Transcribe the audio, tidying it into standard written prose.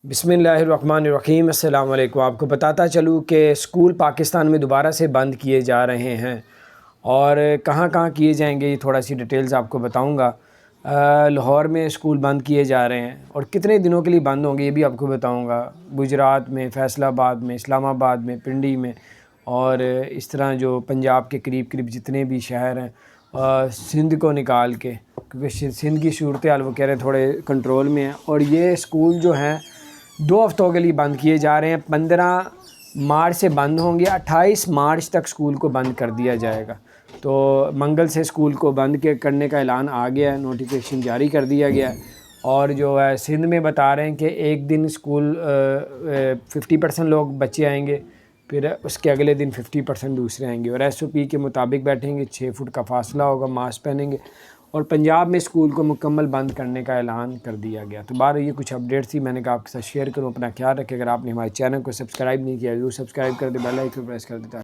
बिस्मिल्लाहिर्रहमानिर्रहीम। अस्सलाम वालेकुम। आपको बताता चलूँ कि स्कूल पाकिस्तान में दोबारा से बंद किए जा रहे हैं और कहाँ कहाँ किए जाएंगे ये थोड़ा सी डिटेल्स आपको बताऊंगा। लाहौर में स्कूल बंद किए जा रहे हैं और कितने दिनों के लिए बंद होंगे ये भी आपको बताऊंगा। गुजरात में, फैसलाबाद में, इस्लामाबाद में, पिंडी में और इस तरह जो पंजाब के करीब करीब जितने भी शहर हैं, सिंध को निकाल के, क्योंकि सिंध की सूरत हाल वो कह रहे हैं थोड़े कंट्रोल में है। और ये स्कूल जो हैं 2 हफ्तों के लिए बंद किए जा रहे हैं। 15 मार्च से बंद होंगे, 28 मार्च तक स्कूल को बंद कर दिया जाएगा। तो मंगल से स्कूल को बंद करने का ऐलान आ गया है, नोटिफिकेशन जारी कर दिया गया है। और जो है सिंध में बता रहे हैं कि एक दिन स्कूल 50% लोग बच्चे आएंगे, फिर उसके अगले दिन 50% दूसरे आएंगे और SOP के मुताबिक बैठेंगे। 6 फुट का फासला होगा, मास्क पहनेंगे। और पंजाब में स्कूल को मुकम्मल बंद करने का ऐलान कर दिया गया। तो बाहर ये कुछ अपडेट्स थी, मैंने कहा आपके साथ शेयर करूँ। अपना ख्याल रखें। अगर आपने हमारे चैनल को सब्सक्राइब नहीं किया ज़रूर सब्सक्राइब कर दे, बेल आइकन प्रेस कर देता है।